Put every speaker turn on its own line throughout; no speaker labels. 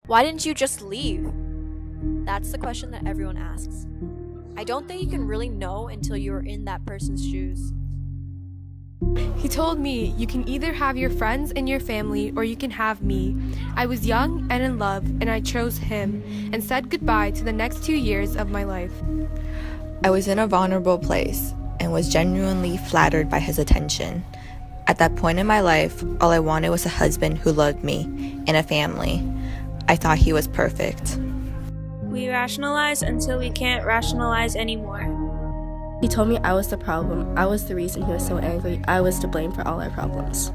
Why didn't you just leave? That's the question that everyone asks. I don't think you can really know until you are in that person's shoes.
He told me, you can either have your friends and your family, or you can have me. I was young and in love, and I chose him, and said goodbye to the next 2 years of my life.
I was in a vulnerable place, and was genuinely flattered by his attention. At that point in my life, all I wanted was a husband who loved me, and a family. I thought he was perfect.
We rationalize until we can't rationalize anymore.
He told me I was the problem. I was the reason he was so angry. I was to blame for all our problems.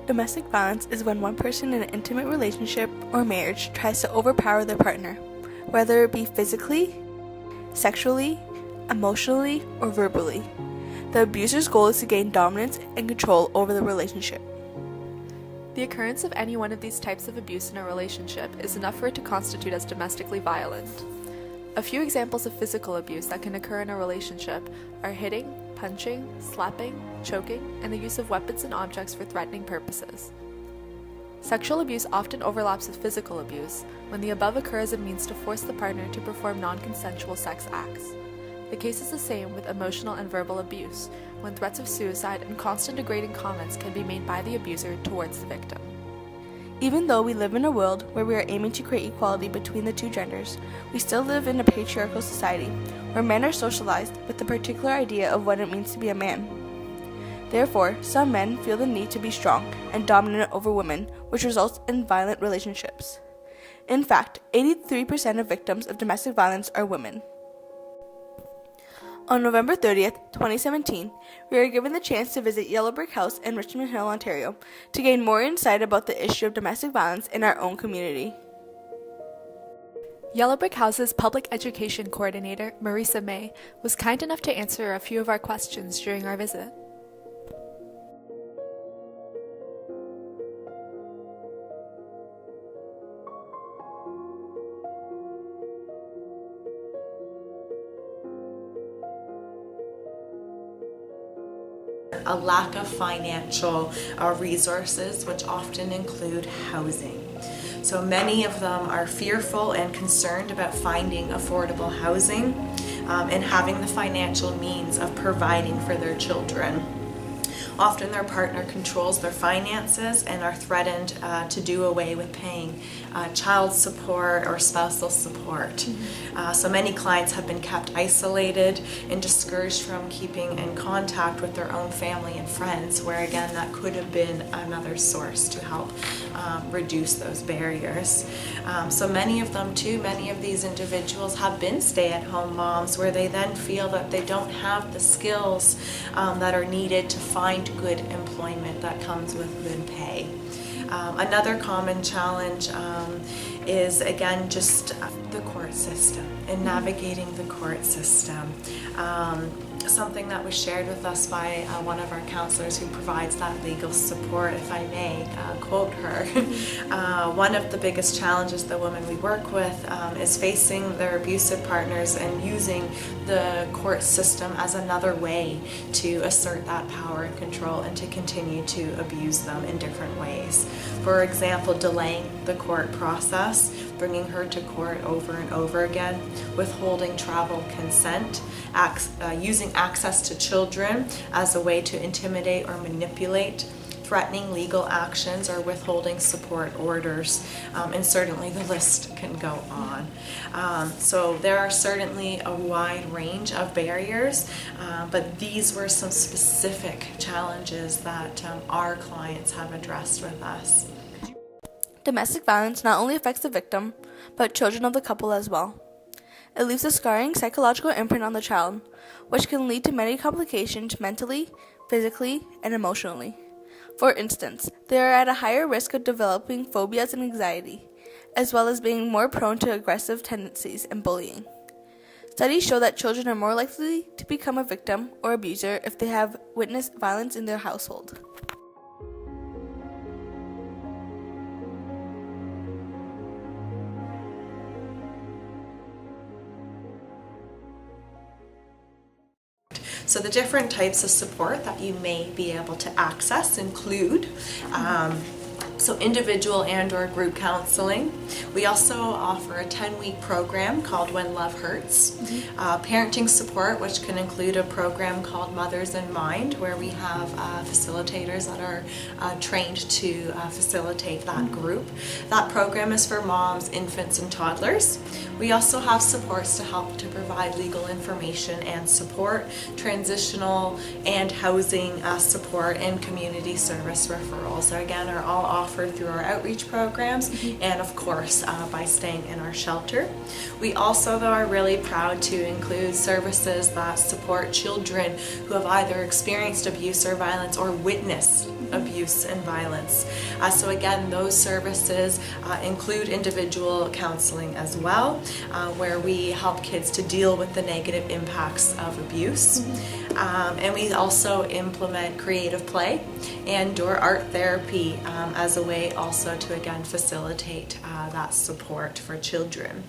Domestic violence is when one person in an intimate relationship or marriage tries to overpower their partner, whether it be physically, sexually, emotionally, or verbally. The abuser's goal is to gain dominance and control over the relationship.
The occurrence of any one of these types of abuse in a relationship is enough for it to constitute as domestically violent. A few examples of physical abuse that can occur in a relationship are hitting, punching, slapping, choking, and the use of weapons and objects for threatening purposes. Sexual abuse often overlaps with physical abuse when the above occurs as a means to force the partner to perform non-consensual sex acts. The case is the same with emotional and verbal abuse, when threats of suicide and constant degrading comments can be made by the abuser towards the victim.
Even though we live in a world where we are aiming to create equality between the two genders, we still live in a patriarchal society where men are socialized with the particular idea of what it means to be a man. Therefore, some men feel the need to be strong and dominant over women, which results in violent relationships. In fact, 83% of victims of domestic violence are women. On November 30th, 2017, we were given the chance to visit Yellow Brick House in Richmond Hill, Ontario, to gain more insight about the issue of domestic violence in our own community.
Yellow Brick House's Public Education Coordinator, Marisa May, was kind enough to answer a few of our questions during our visit.
A lack of financial resources, which often include housing. So many of them are fearful and concerned about finding affordable housing and having the financial means of providing for their children. Often their partner controls their finances and are threatened to do away with paying child support or spousal support. So many clients have been kept isolated and discouraged from keeping in contact with their own family and friends, where again that could have been another source to help reduce those barriers. So many of them too, many of these individuals have been stay-at-home moms, where they then feel that they don't have the skills that are needed to find good employment that comes with good pay. Another common challenge is again just the court system and navigating the court system. Something that was shared with us by one of our counselors who provides that legal support, if I may quote her. One of the biggest challenges the women we work with is facing their abusive partners and using the court system as another way to assert that power and control and to continue to abuse them in different ways. For example, delaying the court process, bringing her to court over and over again, withholding travel consent, using access to children as a way to intimidate or manipulate, threatening legal actions or withholding support orders, and certainly the list can go on. So there are certainly a wide range of barriers, but these were some specific challenges that our clients have addressed with us.
Domestic violence not only affects the victim, but children of the couple as well. It leaves a scarring psychological imprint on the child, which can lead to many complications mentally, physically, and emotionally. For instance, they are at a higher risk of developing phobias and anxiety, as well as being more prone to aggressive tendencies and bullying. Studies show that children are more likely to become a victim or abuser if they have witnessed violence in their household.
So the different types of support that you may be able to access include so individual and or group counseling. We also offer a 10-week program called When Love Hurts. Parenting support, which can include a program called Mothers in Mind, where we have facilitators that are trained to facilitate that group. That program is for moms, infants, and toddlers. We also have supports to help to provide legal information and support, transitional and housing support, and community service referrals. So again, are all offered through our outreach programs and of course by staying in our shelter. We also though are really proud to include services that support children who have either experienced abuse or violence or witnessed abuse and violence. So again, those services include individual counseling as well, where we help kids to deal with the negative impacts of abuse. And we also implement creative play and or art therapy as a way also to again facilitate that support for children.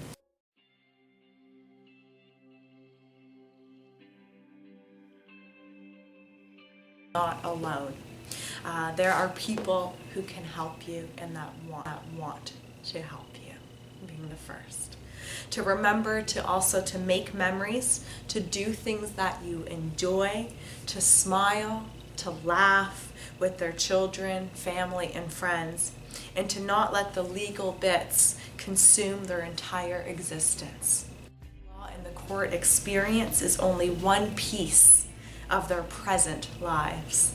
Not alone. There are people who can help you and that want to help you, being the first. To remember to also to make memories, to do things that you enjoy, to smile, to laugh with their children, family, and friends, and to not let the legal bits consume their entire existence. Law and the court experience is only one piece of their present lives.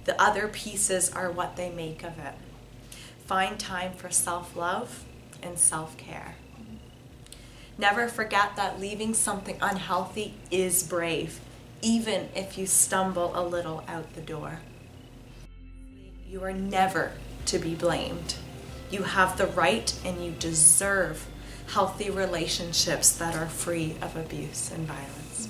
The other pieces are what they make of it. Find time for self-love and self-care. Never forget that leaving something unhealthy is brave, even if you stumble a little out the door. You are never to be blamed. You have the right and you deserve healthy relationships that are free of abuse and violence.